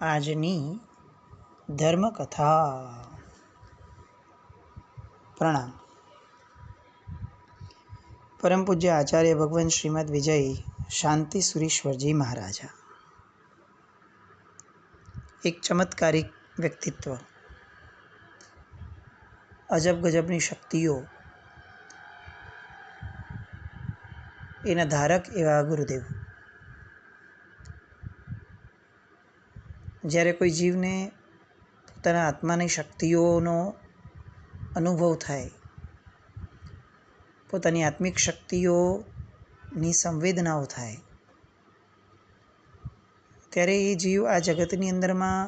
આજની ધર્મકથા. પ્રણામ. પરમ પૂજ્ય આચાર્ય ભગવાન શ્રીમદ વિજય શાંતિ સુરીશ્વરજી મહારાજા. એક ચમત્કારિક વ્યક્તિત્વ, અજબ ગજબની શક્તિઓ, એના ધારક એવા ગુરુદેવ. જ્યારે કોઈ જીવને પોતાના આત્માની શક્તિઓનો અનુભવ થાય, પોતાની આત્મિક શક્તિઓની સંવેદનાઓ થાય, ત્યારે એ જીવ આ જગતની અંદરમાં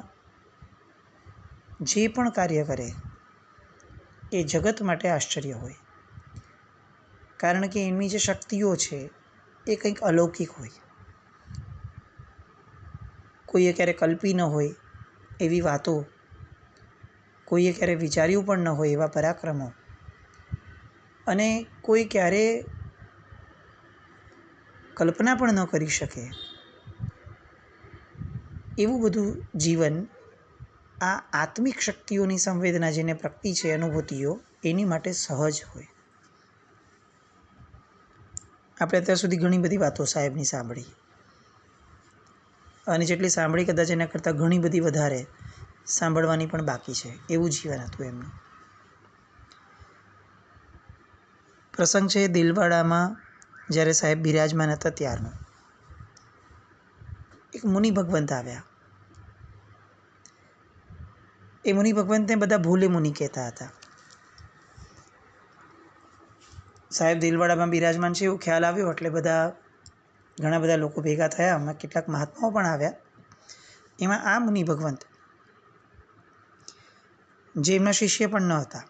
જે પણ કાર્ય કરે એ જગત માટે આશ્ચર્ય હોય. કારણ કે એમની જે શક્તિઓ છે એ કંઈક અલૌકિક હોય. કોઈએ ક્યારે કલ્પી ન હોય એવી વાતો, કોઈએ ક્યારે વિચાર્યું પણ ન હોય એવા પરાક્રમો, અને કોઈ ક્યારે કલ્પના પણ ન કરી શકે એવું બધું જીવન આ આત્મિક શક્તિઓની સંવેદના જેને પ્રગટી છે, અનુભૂતિઓ, એની માટે સહજ હોય. આપણે અત્યાર સુધી ઘણી બધી વાતો સાહેબની સાંભળી, અને જેટલી સાંભળી કદાચ એના કરતાં ઘણી બધી વધારે સાંભળવાની પણ બાકી છે. એવું જીવન હતું એમનું. પ્રસંગ છે દિલવાડામાં, જ્યારે સાહેબ બિરાજમાન હતા ત્યારનો. એક મુનિ ભગવંત આવ્યા. એ મુનિ ભગવંતને બધા ભોલે મુનિ કહેતા હતા. સાહેબ દિલવાડામાં બિરાજમાન છે એવું ખ્યાલ આવ્યો એટલે ઘણા બધા લોકો ભેગા થયા. એમાં કેટલાક મહાત્માઓ પણ આવ્યા. એમાં આ મુનિ ભગવંત, જે એમના શિષ્ય પણ ન હતા,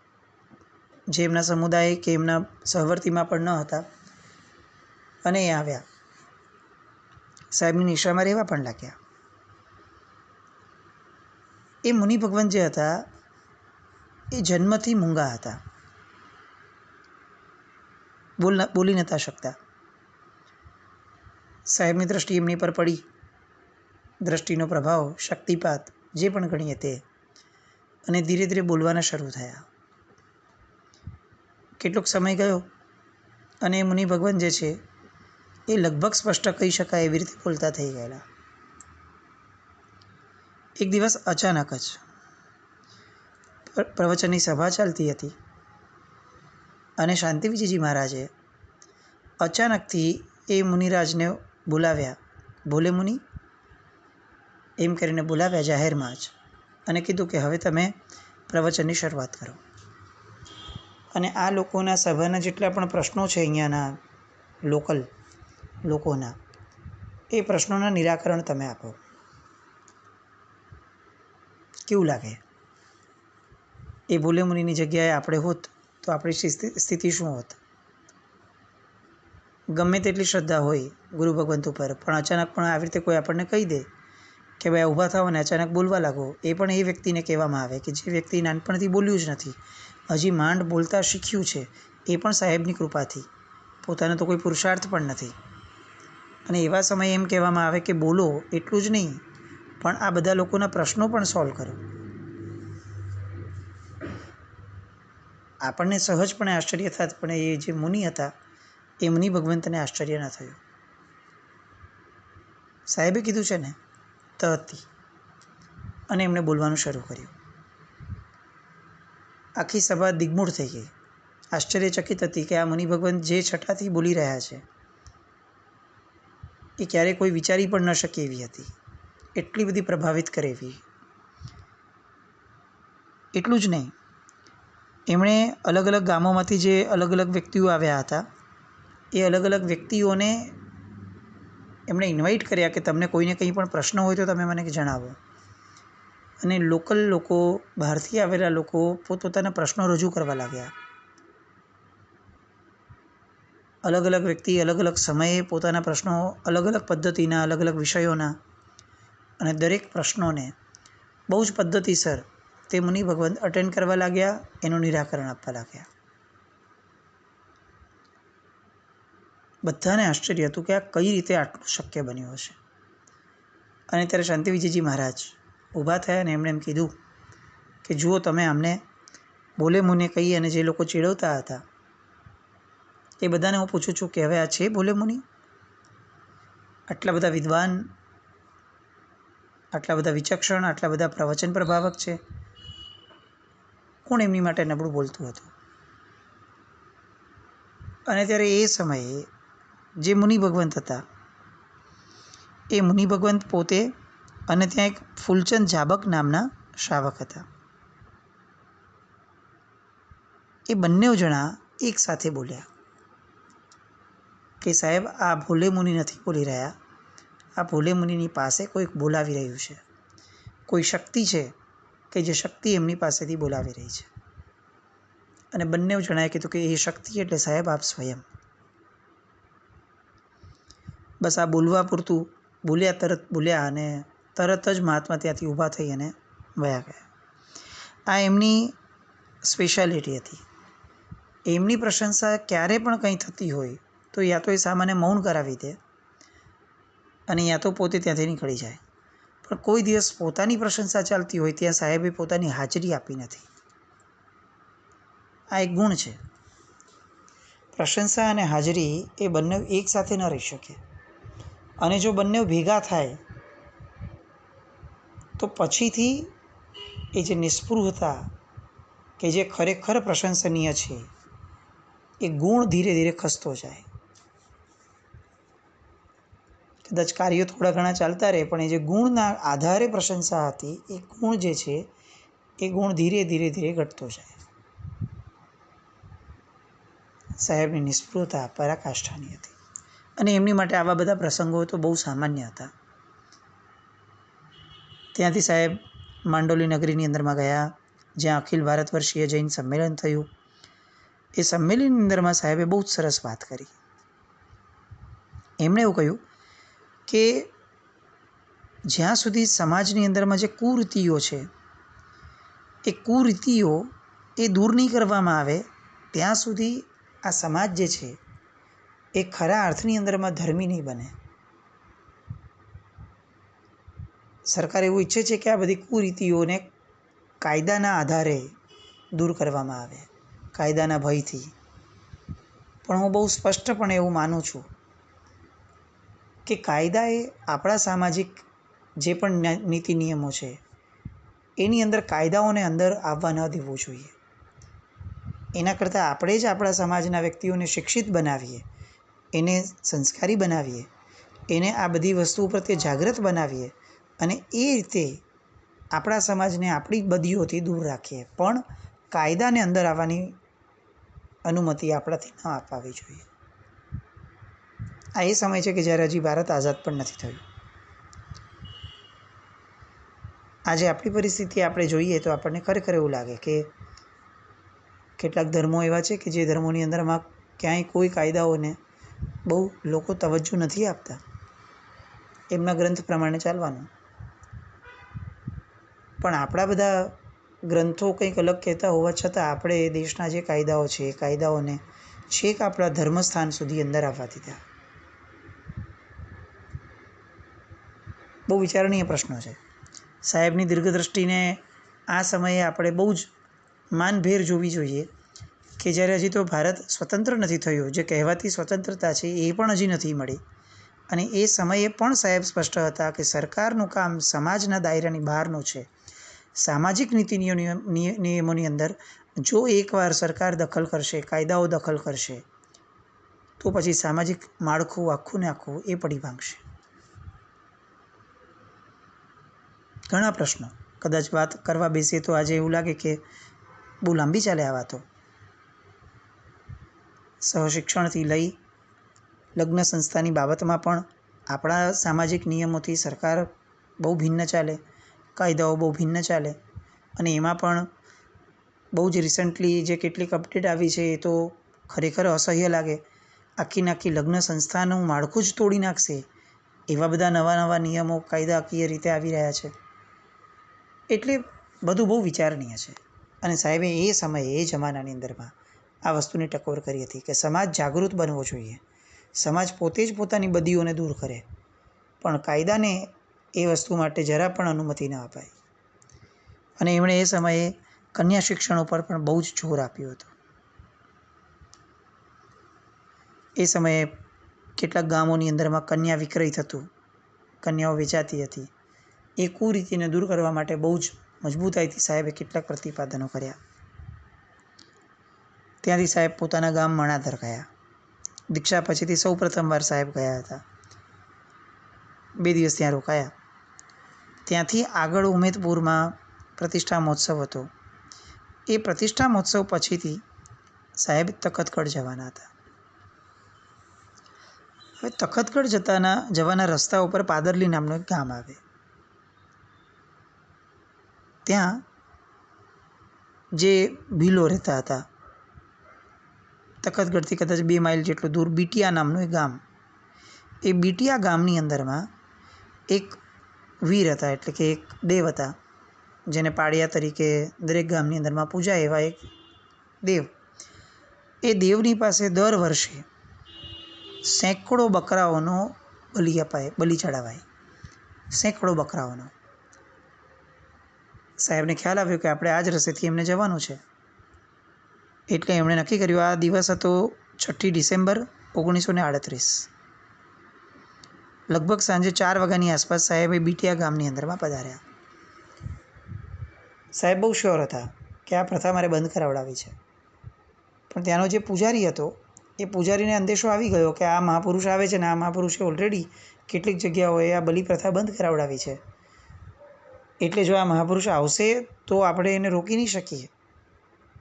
જે એમના સમુદાય કે એમના સહવર્તીમાં પણ ન હતા, અને એ આવ્યા. સાહેબની નિશામાં રહેવા પણ લાગ્યા. એ મુનિ ભગવંત જે હતા એ જન્મથી મૂંગા હતા, બોલી નહોતા શકતા. સાહેબની દ્રષ્ટિ એમની પર પડી. દ્રષ્ટિનો પ્રભાવ, શક્તિપાત જે પણ ગણીએ તે, અને ધીરે ધીરે બોલવાના શરૂ થયા. કેટલોક સમય ગયો અને મુનિ ભગવાન જે છે એ લગભગ સ્પષ્ટ કહી શકાય એવી રીતે બોલતા થઈ ગયેલા. એક દિવસ અચાનક જ પ્રવચનની સભા ચાલતી હતી, અને શાંતિ વિજયજી મહારાજે અચાનકથી એ મુનિરાજને બોલાવ્યા. ભોલે મુનિ એમ કરીને બોલાવ્યા જાહેરમાં જ, અને કીધું કે હવે તમે પ્રવચનની શરૂઆત કરો. અને આ લોકોના સભાના જેટલા પણ પ્રશ્નો છે અહીંયાના લોકલ લોકોના, એ પ્રશ્નોના નિરાકરણ તમે આપો. કેવું લાગે? એ ભોલે મુનિની જગ્યાએ આપણે હોત તો આપણી સ્થિતિ શું હોત? ગમે તેટલી શ્રદ્ધા હોય ગુરુ ભગવંત ઉપર, પણ અચાનક પણ આવી રીતે કોઈ આપણને કહી દે કે ભાઈ ઊભા થાઓ અને અચાનક બોલવા લાગો, એ પણ એ વ્યક્તિને કહેવામાં આવે કે જે વ્યક્તિ નાનપણથી બોલ્યું જ નથી, હજી માંડ બોલતા શીખ્યું છે, એ પણ સાહેબની કૃપાથી, પોતાનો તો કોઈ પુરુષાર્થ પણ નથી. અને એવા સમયે એમ કહેવામાં આવે કે બોલો, એટલું જ નહીં પણ આ બધા લોકોના પ્રશ્નો પણ સોલ્વ કરો. આપણને સહજપણે આશ્ચર્ય થાત, પણ એ જે મુનિ હતા એ મુનિ ભગવંતને આશ્ચર્ય ન થયું. સાહેબે કીધું છે ને તથી, અને એમણે બોલવાનું શરૂ કર્યું. આખી સભા દિગ્મૂઢ થઈ ગઈ, આશ્ચર્યચકિત હતી કે આ મુનિ ભગવંત જે છટાથી બોલી રહ્યા છે એ ક્યારેય કોઈ વિચારી પણ ન શકે એવી હતી, એટલી બધી પ્રભાવિત કરે એવી. એટલું જ નહીં, એમણે અલગ અલગ ગામોમાંથી જે અલગ અલગ વ્યક્તિઓ આવ્યા હતા, એ અલગ અલગ વ્યક્તિઓને એમણે ઇન્વાઇટ કર્યા કે તમને કોઈને કંઈ પણ પ્રશ્ન હોય તો તમે મને જણાવો. અને લોકલ લોકો, બહારથી આવેલા લોકો પોતપોતાના પ્રશ્નો રજૂ કરવા લાગ્યા. અલગ અલગ વ્યક્તિ અલગ અલગ સમયે પોતાના પ્રશ્નો અલગ અલગ પદ્ધતિના, અલગ અલગ વિષયોના, અને દરેક પ્રશ્નોને બહુ જ પદ્ધતિસર તે મુનિ ભગવંત અટેન્ડ કરવા લાગ્યા, એનું નિરાકરણ આપવા લાગ્યા. બધાને આશ્ચર્ય હતું કે આ કઈ રીતે આટલું શક્ય બન્યું હશે. અને ત્યારે શાંતિ વિજયજી મહારાજ ઊભા થયા અને એમણે એમ કીધું કે જુઓ, તમે અમને બોલે મુનિ કહી અને જે લોકો ચીડવતા હતા એ બધાને હું પૂછું છું કે હવે આ છે બોલે મુનિ? આટલા બધા વિદ્વાન, આટલા બધા વિચક્ષણ, આટલા બધા પ્રવચન પ્રભાવક છે, કોણ એમની માટે નબળું બોલતું હતું? અને ત્યારે એ સમયે જે મુનિ ભગવંત હતા એ મુનિ ભગવંત પોતે અને ત્યાં એક ફૂલચંદ ઝાબક નામના શ્રાવક હતા. એ બંને જણા એક સાથે બોલ્યા કે સાહેબ, આ ભોલે મુનિ નથી બોલી રહ્યા, આ ભોલે મુનિની પાસે કોઈક બોલાવી રહ્યું છે, કોઈ શક્તિ છે કે જે શક્તિ એમની પાસેથી બોલાવી રહી છે. અને બંને જણાએ કીધું કે એ શક્તિ એટલે સાહેબ આપ સ્વયં. બસ આ બોલવા પૂરતું બોલ્યા, તરત બોલ્યા અને તરત જ મહાત્મા ત્યાંથી ઊભા થઈ અને વયા ગયા. આ એમની સ્પેશિયાલિટી હતી. એમની પ્રશંસા ક્યારે પણ કંઈ થતી હોય તો યા તો એ સામાન્ય મૌન કરાવી દે અને યા તો પોતે ત્યાંથી નીકળી જાય, પણ કોઈ દિવસ પોતાની પ્રશંસા ચાલતી હોય ત્યાં સાહેબે પોતાની હાજરી આપી નથી. આ એક ગુણ છે. પ્રશંસા અને હાજરી એ બંને એક સાથે ન રહી શકે, અને જો બંને ભેગા થાય તો પછીથી એ જે નિસ્પૃહતા કે જે ખરેખર પ્રશંસનીય છે એ ગુણ ધીરે ધીરે ખસતો જાય. કદાચ કાર્યો થોડા ઘણા ચાલતા રહે, પણ એ જે ગુણના આધારે પ્રશંસા હતી એ ગુણ જે છે એ ગુણ ધીરે ધીરે ધીરે ઘટતો જાય. સાહેબની નિસ્પૃહતા પરાકાષ્ઠાની હતી અને એમની માટે આવા બધા પ્રસંગો તો બહુ સામાન્ય હતા. ત્યાંથી સાહેબ માંડોલી નગરીની અંદરમાં ગયા, જ્યાં અખિલ ભારત વર્ષીય જૈન સંમેલન થયું. એ સંમેલનની અંદરમાં સાહેબે બહુ જ સરસ વાત કરી. એમણે એવું કહ્યું કે જ્યાં સુધી સમાજની અંદરમાં જે કુરીતિઓ છે એ કુરીતિઓ એ દૂર નહીં કરવામાં આવે ત્યાં સુધી આ સમાજ જે છે એ ખરા અર્થની અંદરમાં ધર્મી નહીં બને. સરકાર એવું ઈચ્છે છે કે આ બધી કુરીતિઓને કાયદાના આધારે દૂર કરવામાં આવે, કાયદાના ભયથી. પણ હું બહુ સ્પષ્ટપણે એવું માનું છું કે કાયદા એ આપણા સામાજિક જે પણ નીતિ નિયમો છે એની અંદર કાયદાઓને અંદર આવવા ન દેવું જોઈએ. એના કરતાં આપણે જ આપણા સમાજના વ્યક્તિઓને શિક્ષિત બનાવીએ, એને સંસ્કારી બનાવીએ, એને આ બધી વસ્તુઓ પ્રત્યે જાગૃત બનાવીએ અને એ રીતે આપણા સમાજને આપણી બદીઓથી દૂર રાખીએ, પણ કાયદાને અંદર આવવાની અનુમતિ આપણાથી ન અપાવવી જોઈએ. આ એ સમય છે કે જ્યારે હજી ભારત આઝાદ પણ નથી થયું. આજે આપણી પરિસ્થિતિ આપણે જોઈએ તો આપણને ખરેખર એવું લાગે કે કેટલાક ધર્મો એવા છે કે જે ધર્મોની અંદરમાં ક્યાંય કોઈ કાયદાઓને બહુ લોકો તવજ્જો નથી આપતા, એમના ગ્રંથ પ્રમાણે ચાલવાનું. પણ આપણા બધા ગ્રંથો કંઈક અલગ કહેતા હોવા છતાં આપણે દેશના જે કાયદાઓ છે એ કાયદાઓને છેક આપણા ધર્મસ્થાન સુધી અંદર આવવા દીધા. બહુ વિચારણીય પ્રશ્નો છે. સાહેબની દીર્ઘદ્રષ્ટિને આ સમયે આપણે બહુ જ માનભેર જોવી જોઈએ કે જ્યારે હજી તો ભારત સ્વતંત્ર નથી થયું, જે કહેવાતી સ્વતંત્રતા છે એ પણ હજી નથી મળી. અને એ સમયે પણ સાહેબ સ્પષ્ટ હતા કે સરકારનું કામ સમાજના દાયરાની બહારનું છે. સામાજિક નીતિ નિયમોની અંદર જો એકવાર સરકાર દખલ કરશે, કાયદાઓ દખલ કરશે, તો પછી સામાજિક માળખું આખું ને આખું એ પડી ભાંગશે. ઘણા પ્રશ્નો કદાચ વાત કરવા બેસીએ તો આજે એવું લાગે કે બહુ લાંબી ચાલે આ વાતો. સહશિક્ષણથી લઈ લગ્ન સંસ્થાની બાબતમાં પણ આપણા સામાજિક નિયમોથી સરકાર બહુ ભિન્ન ચાલે, કાયદાઓ બહુ ભિન્ન ચાલે. અને એમાં પણ બહુ જ રિસન્ટલી જે કેટલીક અપડેટ આવી છે એ તો ખરેખર અસહ્ય લાગે. આખી લગ્ન સંસ્થાનું માળખું જ તોડી નાખશે એવા બધા નવા નવા નિયમો કાયદાકીય રીતે આવી રહ્યા છે. એટલે બધું બહુ વિચારણીય છે. અને સાહેબે એ સમયે એ જમાનાની અંદરમાં આ વસ્તુની ટકોર કરી હતી કે સમાજ જાગૃત બનવો જોઈએ, સમાજ પોતે જ પોતાની બદીઓને દૂર કરે, પણ કાયદાને એ વસ્તુ માટે જરા પણ અનુમતિ ન અપાય. અને એમણે એ સમયે કન્યા શિક્ષણ ઉપર પણ બહુ જ જોર આપ્યું હતું. એ સમયે કેટલાક ગામોની અંદરમાં કન્યા વિક્રય થતું, કન્યાઓ વેચાતી હતી. એ કુરીતિને દૂર કરવા માટે બહુ જ મજબૂતાઈથી સાહેબે કેટલાક પ્રતિપાદનો કર્યા. ત્યાંથી સાહેબ પોતાના ગામ મણાધર ગયા. દીક્ષા પછીથી સૌ પ્રથમવાર સાહેબ ગયા હતા. 2 દિવસ ત્યાં રોકાયા. ત્યાંથી આગળ ઉમેદપુરમાં પ્રતિષ્ઠા મહોત્સવ હતો. એ પ્રતિષ્ઠા મહોત્સવ પછીથી સાહેબ તખતગઢ જવાના હતા. હવે તખતગઢ જવાના રસ્તા ઉપર પાદરલી નામનું એક ગામ આવે. ત્યાં જે ભીલો રહેતા હતા, તખતગઢથી કદાચ 2 માઇલ જેટલું દૂર બીટિયા નામનું એક ગામ. એ બીટિયા ગામની અંદરમાં એક વીર હતા, એટલે કે એક દેવ હતા, જેને પાળિયા તરીકે દરેક ગામની અંદરમાં પૂજાય એવા એક દેવ. એ દેવની પાસે દર વર્ષે સેંકડો બકરાઓનો બલિ ચડાવાય. સેંકડો બકરાઓનો. સાહેબને ખ્યાલ આવ્યો કે આપણે આ જ રસ્તેથી એમને જવાનું છે. એટલે એમણે નક્કી કર્યું. આ દિવસ હતો 6 ડિસેમ્બર 1938. લગભગ સાંજે 4 વાગ્યાની આસપાસ સાહેબે બીટિયા ગામની અંદરમાં પધાર્યા. સાહેબ બહુ શ્યોર હતા કે આ પ્રથા મારે બંધ કરાવડાવી છે. પણ ત્યાંનો જે પૂજારી હતો, એ પૂજારીને અંદેશો આવી ગયો કે આ મહાપુરુષ આવે છે ને આ મહાપુરુષે ઓલરેડી કેટલીક જગ્યાઓએ આ બલિ પ્રથા બંધ કરાવડાવી છે. એટલે જો આ મહાપુરુષ આવશે તો આપણે એને રોકી નહીં શકીએ.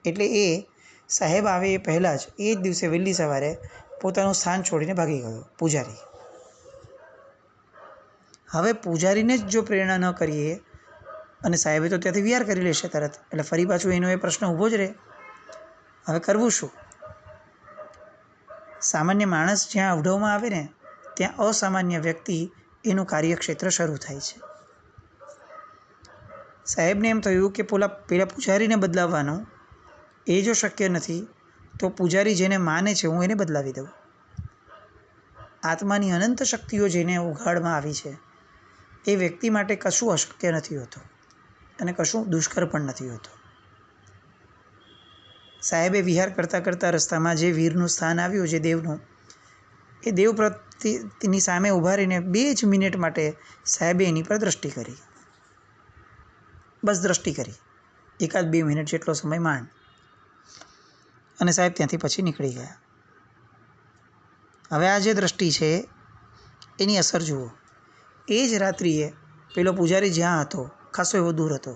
એટલે એ સાહેબ આવે એ પહેલાં જ એ જ દિવસે વહેલી સવારે પોતાનું સ્થાન છોડીને ભાગી ગયો પૂજારી. હવે પૂજારીને જ જો પ્રેરણા ન કરીએ અને સાહેબે તો ત્યાંથી વિહાર કરી લેશે તરત, એટલે ફરી પાછું એનો એ પ્રશ્ન ઊભો જ રહે. હવે કરવું શું? સામાન્ય માણસ જ્યાં અવઢવમાં આવે ને ત્યાં અસામાન્ય વ્યક્તિ એનું કાર્યક્ષેત્ર શરૂ થાય છે. સાહેબને એમ થયું કે પેલા પૂજારીને બદલાવવાનું એ જો શક્ય નથી તો પૂજારી જેને માને છે હું એને બદલાવી દઉં. આત્માની અનંત શક્તિઓ જેને ઉઘાડમાં આવી છે એ વ્યક્તિ માટે કશું અશક્ય નથી હોતું અને કશું દુષ્કર પણ નથી હોતું. સાહેબે વિહાર કરતાં કરતાં રસ્તામાં જે વીરનું સ્થાન આવ્યું, જે દેવનું, એ દેવ પ્રતિની સામે ઊભા રહીને 2 જ મિનિટ માટે સાહેબે એની પર દ્રષ્ટિ કરી. બસ દ્રષ્ટિ કરી, 1-2 મિનિટ જેટલો સમય માંડ. અને સાહેબ ત્યાંથી પછી નીકળી ગયા. હવે આ જે દ્રષ્ટિ છે એની અસર જુઓ. એ જ રાત્રિએ પેલો પૂજારી જ્યાં હતો, ખાસો એવો દૂર હતો,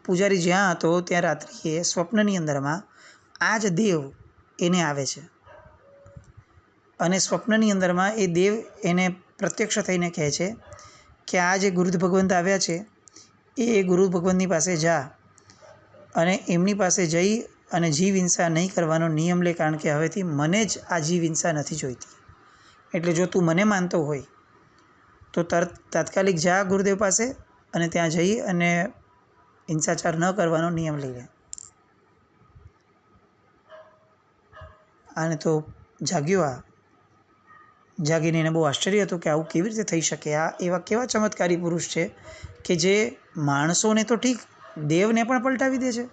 પૂજારી જ્યાં હતો ત્યાં રાત્રિએ સ્વપ્નની અંદરમાં આ જ દેવ એને આવે છે. અને સ્વપ્નની અંદરમાં એ દેવ એને પ્રત્યક્ષ થઈને કહે છે કે આ જે ગુરુદ ભગવંત આવ્યા છે એ ગુરુ ભગવંતની પાસે જા અને એમની પાસે જઈ અને જીવ હિંસા નહીં કરવાનો નિયમ લે, કારણ કે હવેથી મને જ આ જીવ હિંસા નથી જોઈતી. એટલે જો તું મને માનતો હોય તો તાત્કાલિક જા ગુરુદેવ પાસે અને ત્યાં જઈ અને હિંસાચાર ન કરવાનો નિયમ લઈ લે. આને તો જાગ્યો. જાગીને એને બહુ આશ્ચર્ય હતું કે આવું કેવી રીતે થઈ શકે. આ એવા કેવા ચમત્કારી પુરુષ છે કે જે માણસોને તો ઠીક, દેવને પણ પલટાવી દે છે.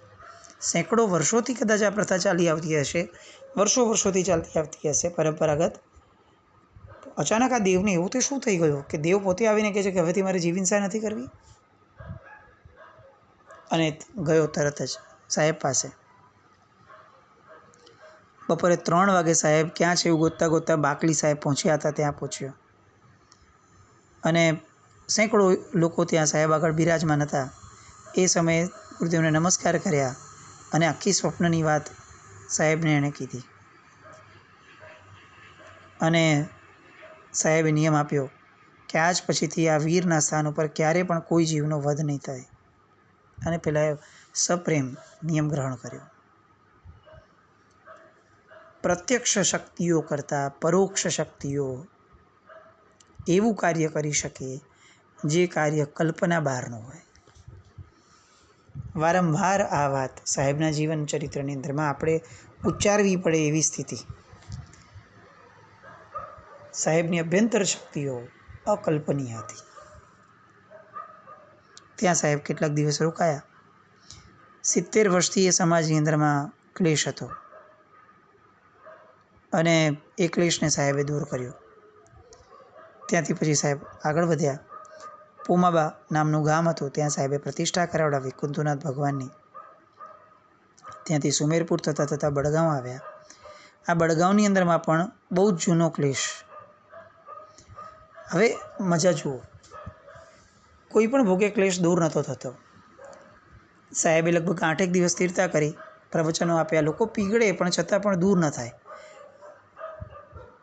સેંકડો વર્ષોથી કદાચ આ પ્રથા ચાલી આવતી હશે, વર્ષોથી ચાલતી આવતી હશે પરંપરાગત. અચાનક આ દેવને એવું તો શું થઈ ગયું કે દેવ પોતે આવીને કહે છે કે હવેથી મારે જીવ હિંસા નથી કરવી. અને ગયો તરત જ સાહેબ પાસે. બપોરે 3 વાગે સાહેબ ક્યાં છે એવું ગોતતા ગોતતા બાકલી સાહેબ પહોંચ્યા હતા ત્યાં પહોંચ્યો. અને સેંકડો લોકો ત્યાં સાહેબ આગળ બિરાજમાન હતા. એ સમયે ગુરુદેવને નમસ્કાર કર્યા અને આખી સ્વપ્નની વાત સાહેબને એણે કીધી. અને સાહેબે નિયમ આપ્યો કે આજ પછીથી આ વીરના સ્થાન ઉપર ક્યારેય પણ કોઈ જીવનો વધ નહીં થાય. અને પેલા સપ્રેમ નિયમ ગ્રહણ કર્યો. પ્રત્યક્ષ શક્તિઓ કરતાં પરોક્ષ શક્તિઓ એવું કાર્ય કરી શકે જે કાર્ય કલ્પના બહારનું હોય. વારંવાર આ વાત સાહેબના જીવન ચરિત્રની અંદરમાં આપણે ઉચ્ચારવી પડે એવી સ્થિતિ. સાહેબની અભ્યંતર શક્તિઓ અકલ્પનીય હતી. ત્યાં સાહેબ કેટલાક દિવસ રોકાયા. 70 વર્ષથી એ સમાજની અંદરમાં ક્લેશ હતો અને એ ક્લેશને સાહેબે દૂર કર્યો. ત્યાંથી પછી સાહેબ આગળ વધ્યા. પોમાબા નામનું ગામ હતું, ત્યાં સાહેબે પ્રતિષ્ઠા કરાવડાવી કુંતુનાથ ભગવાનની. ત્યાંથી સુમેરપુર થતાં થતાં બડગાંવ આવ્યા. આ બડગાંવની અંદરમાં પણ બહુ જ જૂનો ક્લેશ. હવે મજા જુઓ, કોઈ પણ ભોગે ક્લેશ દૂર નહોતો થતો. સાહેબે લગભગ 8 દિવસ સ્થિરતા કરી, પ્રવચનો આપ્યા. લોકો પીગળે પણ છતાં પણ દૂર ન થાય.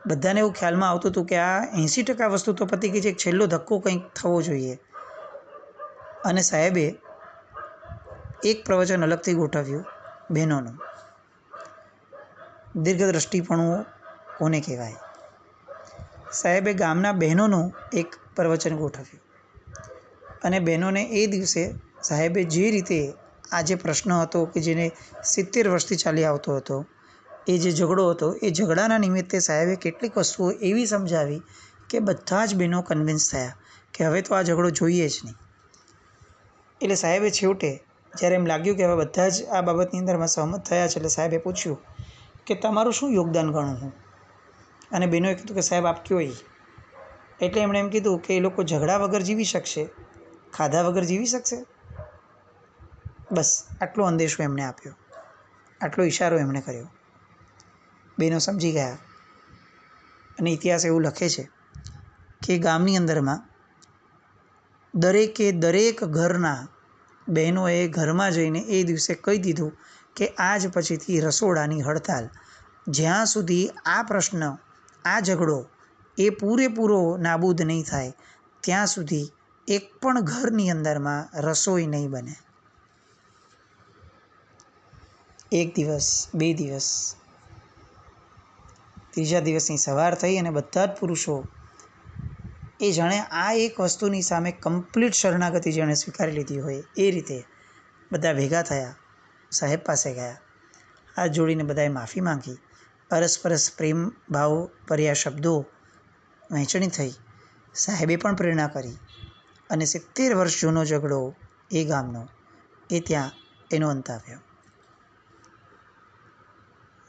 બધાને એવું ખ્યાલમાં આવતું હતું કે આ 80% વસ્તુ તો પતી ગઈ છે, છેલ્લો ધક્કો કંઈક થવો જોઈએ. અને સાહેબે એક પ્રવચન અલગથી ગોઠવ્યું બહેનોનું. દીર્ઘદ્રષ્ટિપણું કોને કહેવાય? સાહેબે ગામના બહેનોનું એક પ્રવચન ગોઠવ્યું અને બહેનોને એ દિવસે સાહેબે જે રીતે આ જે પ્રશ્ન હતો કે જેને 70 વર્ષથી ચાલી આવતો હતો, એ જે ઝઘડો હતો, એ ઝઘડાના નિમિત્તે સાહેબે કેટલીક વસ્તુઓ એવી સમજાવી કે બધા જ બહેનો કન્વિન્સ થયા કે હવે તો આ ઝઘડો જોઈએ જ નહીં. એટલે સાહેબે છેવટે જ્યારે એમ લાગ્યું કે હવે બધા જ આ બાબતની અંદરમાં સહમત થયા છે, એટલે સાહેબે પૂછ્યું કે તમારું શું યોગદાન ગણું હું? અને બહેનોએ કીધું કે સાહેબ આપ કયો એ. એટલે એમણે એમ કીધું કે એ લોકો ઝઘડા વગર જીવી શકશે, ખાધા વગર જીવી શકશે? બસ આટલો અંદેશો એમણે આપ્યો, આટલો ઇશારો એમણે કર્યો. બહેનો સમજી ગયા. અને ઇતિહાસ એવું લખે છે કે ગામની અંદરમાં દરેક ઘરના બહેનોએ ઘરમાં જઈને એ દિવસે કહી દીધું કે આજ પછીથી રસોડાની હડતાલ. જ્યાં સુધી આ પ્રશ્ન, આ ઝઘડો એ પૂરેપૂરો નાબૂદ નહીં થાય ત્યાં સુધી એક પણ ઘરની અંદરમાં રસોઈ નહીં બને. 1 દિવસ, 2 દિવસ, ત્રીજા દિવસની સવાર થઈ અને બધા જ પુરુષો એ જાણે આ એક વસ્તુની સામે કમ્પ્લીટ શરણાગતિ જેણે સ્વીકારી લીધી હોય એ રીતે બધા ભેગા થયા, સાહેબ પાસે ગયા, હાથ જોડીને બધાએ માફી માંગી, પરસ્પરસ પ્રેમ ભાવ ભર્યા શબ્દો વહેંચણી થઈ. સાહેબે પણ પ્રેરણા કરી અને 70 વર્ષ જૂનો ઝઘડો એ ગામનો એ ત્યાં એનો અંત આવ્યો.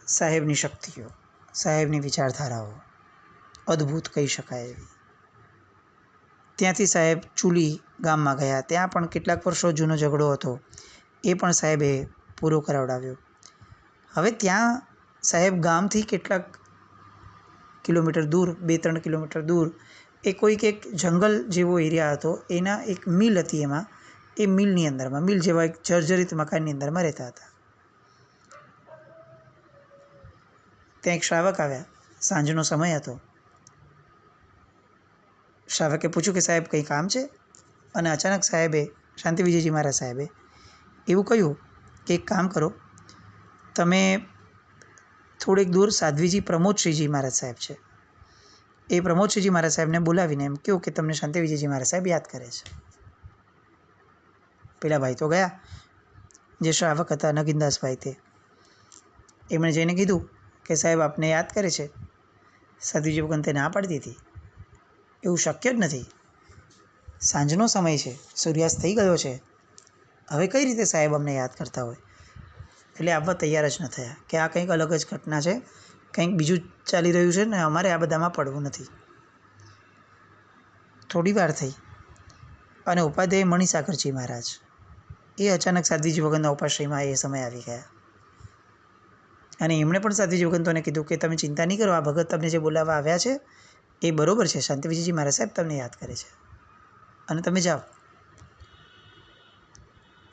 સાહેબની શક્તિઓ, સાહેબની વિચારધારાઓ અદ્ભુત કહી શકાય એવી. ત્યાંથી સાહેબ ચૂલી ગામમાં ગયા. ત્યાં પણ કેટલાક વર્ષો જૂનો ઝઘડો હતો, એ પણ સાહેબે પૂરો કરાવડાવ્યો. હવે ત્યાં સાહેબ ગામથી કેટલાક કિલોમીટર દૂર, 2-3 કિલોમીટર દૂર એ કોઈક એક જંગલ જેવો એરિયા હતો, એના એક મિલ હતી. એમાં એ મિલની અંદરમાં, મિલ જેવા એક જર્જરિત મકાનની અંદરમાં રહેતા હતા. ત્યાં એક શ્રાવક આવ્યા, સાંજનો સમય હતો. શ્રાવકે પૂછ્યું કે સાહેબ કંઈ કામ છે? અને અચાનક સાહેબે, શાંતિ વિજયજી મહારાજ સાહેબે એવું કહ્યું કે એક કામ કરો, તમે થોડેક દૂર સાધ્વીજી પ્રમોદશ્રીજી મહારાજ સાહેબ છે, એ પ્રમોદશ્રીજી મહારાજ સાહેબને બોલાવીને એમ કહ્યું કે તમને શાંતિ વિજયજી મહારાજ સાહેબ યાદ કરે છે. પેલા ભાઈ તો ગયા, જે શ્રાવક હતા નગીનદાસભાઈ, એમણે જઈને કીધું કે સાહેબ આપને યાદ કરે છે. સાધ્વીજી ભગવંતે ના પાડી દીધી, એવું શક્ય જ નથી, સાંજનો સમય છે, સૂર્યાસ્ત થઈ ગયો છે, હવે કઈ રીતે સાહેબ અમને યાદ કરતા હોય? એટલે આવવા તૈયાર જ ન થયા કે આ કંઈક અલગ જ ઘટના છે, કંઈક બીજું ચાલી રહ્યું છે ને અમારે આ બધામાં પડવું નથી. થોડી વાર થઈ અને ઉપાધ્યાય મણિસાગરજી મહારાજ એ અચાનક સાધ્વીજી ભગવંતના ઉપાશ્રયમાં એ સમય આવી ગયા. અને એમણે પણ સાધ્વીજી ભગવંતોને કીધું કે તમે ચિંતા નહીં કરો, આ ભગત તમને જે બોલાવવા આવ્યા છે એ બરાબર છે, શાંતિ વિજયજી મહારાજ સાહેબ તમને યાદ કરે છે અને તમે જાઓ.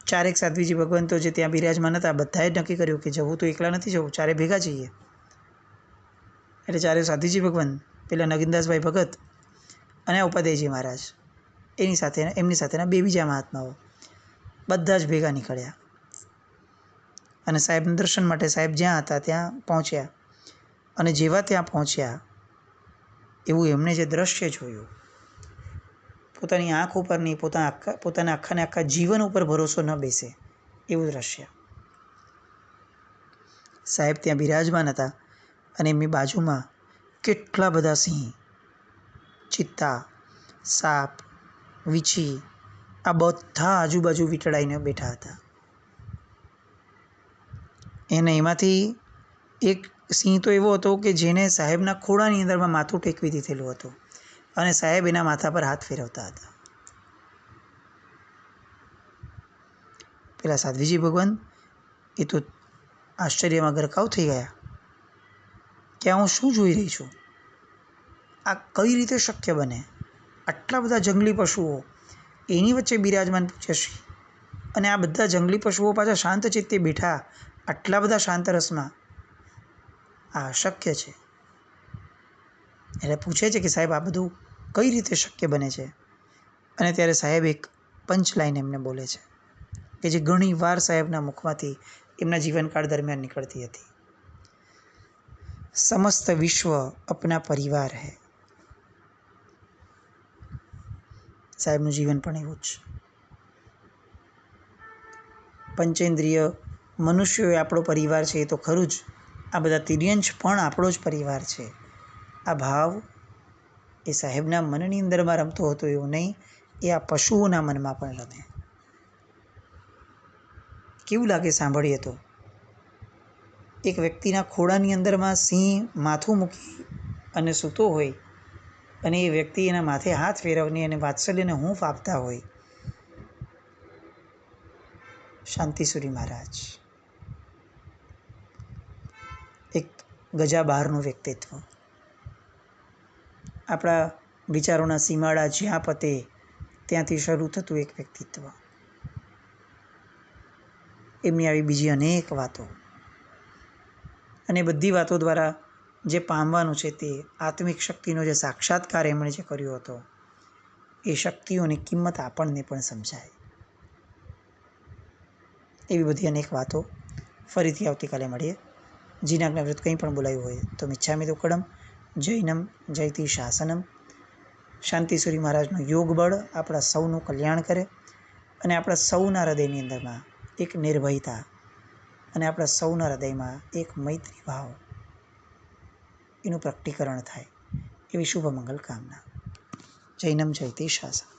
4 સાધ્વીજી ભગવંતો જે ત્યાં બિરાજમાન હતા, બધાએ નક્કી કર્યું કે જવું તો એકલા નથી જવું, 4 ભેગા જઈએ. એટલે 4 સાધ્વીજી ભગવંત, પેલા નગીનદાસભાઈ ભગત અને ઉપાધ્યાયજી મહારાજ, એમની સાથેના 2 બીજા મહાત્માઓ બધા જ ભેગા નીકળ્યા અને સાહેબના દર્શન માટે સાહેબ જ્યાં હતા ત્યાં પહોંચ્યા. અને જેવા ત્યાં પહોંચ્યા એવું એમણે જે દ્રશ્ય જોયું, પોતાની આંખ ઉપર નહીં, પોતાના આખાને આખા જીવન ઉપર ભરોસો ન બેસે એવું દ્રશ્ય. સાહેબ ત્યાં બિરાજમાન હતા અને એમની બાજુમાં કેટલા બધા સિંહ, ચિત્તા, સાપ, વીછી, આ બધા આજુબાજુ વીંટળાઈને બેઠા હતા. એને એમાંથી એક સિંહ તો એવો હતો કે જેને સાહેબના ખોળાની અંદરમાં માથું ટેકવી દીધેલું હતું અને સાહેબ એના માથા પર હાથ ફેરવતા હતા. પેલા સાધ્વીજી ભગવાન એ તો આશ્ચર્યમાં ગરકાવ થઈ ગયા કે હું શું જોઈ રહી છું, આ કઈ રીતે શક્ય બને? આટલા બધા જંગલી પશુઓ એની વચ્ચે બિરાજમાન પૂજ્યશ્રી, અને આ બધા જંગલી પશુઓ પાછા શાંત ચિત્તે બેઠા આટલા બધા શાંત રસમાં, આ અશક્ય છે. એટલે પૂછે છે કે સાહેબ આ બધું કઈ રીતે શક્ય બને છે? અને ત્યારે સાહેબ એક પંચ લાઈન એમને બોલે છે કે જે ઘણી વાર સાહેબના મુખમાંથી એમના જીવનકાળ દરમિયાન નીકળતી હતી. સમસ્ત વિશ્વ અપના પરિવાર હૈ. સાહેબનું જીવન પણ એવું જ. પંચેન્દ્રિય મનુષ્યો આપણો પરિવાર છે એ તો ખરું જ, આ બધા તિર્યંશ પણ આપણો જ પરિવાર છે. આ ભાવ એ સાહેબના મનની અંદરમાં રમતો હતો એવું નહીં, એ આ પશુઓના મનમાં પણ રમે. કેવું લાગે સાંભળીએ તો? એક વ્યક્તિના ખોળાની અંદરમાં સિંહ માથું મૂકી અને સૂતો હોય અને એ વ્યક્તિ એના માથે હાથ ફેરવની અને વાત્સલ્યને હૂંફ આપતા હોય. શાંતિસુરી મહારાજ એક ગજા બહારનું વ્યક્તિત્વ, આપણા વિચારોના સીમાડા જ્યાં પતે ત્યાંથી શરૂ થતું એક વ્યક્તિત્વ. એમની આવી બીજી અનેક વાતો, અને બધી વાતો દ્વારા જે પામવાનું છે તે આત્મિક શક્તિનો જે સાક્ષાત્કાર એમણે જે કર્યો હતો એ શક્તિઓની કિંમત આપણને પણ સમજાય. એવી બધી અનેક વાતો ફરીથી આવતીકાલે મળીએ. જીનાજ્ઞાવ્રત કંઈ પણ બોલાયું હોય તો મિચ્છામિ દુક્કડમ. જૈનમ જયતિ શાસનમ. શાંતિસુરી મહારાજનું યોગ બળ આપણા સૌનું કલ્યાણ કરે અને આપણા સૌના હૃદયની અંદરમાં એક નિર્ભયતા અને આપણા સૌના હૃદયમાં એક મૈત્રી ભાવ એનું પ્રકટીકરણ થાય એવી શુભ મંગલ કામના. જૈનમ જયતિ શાસનમ.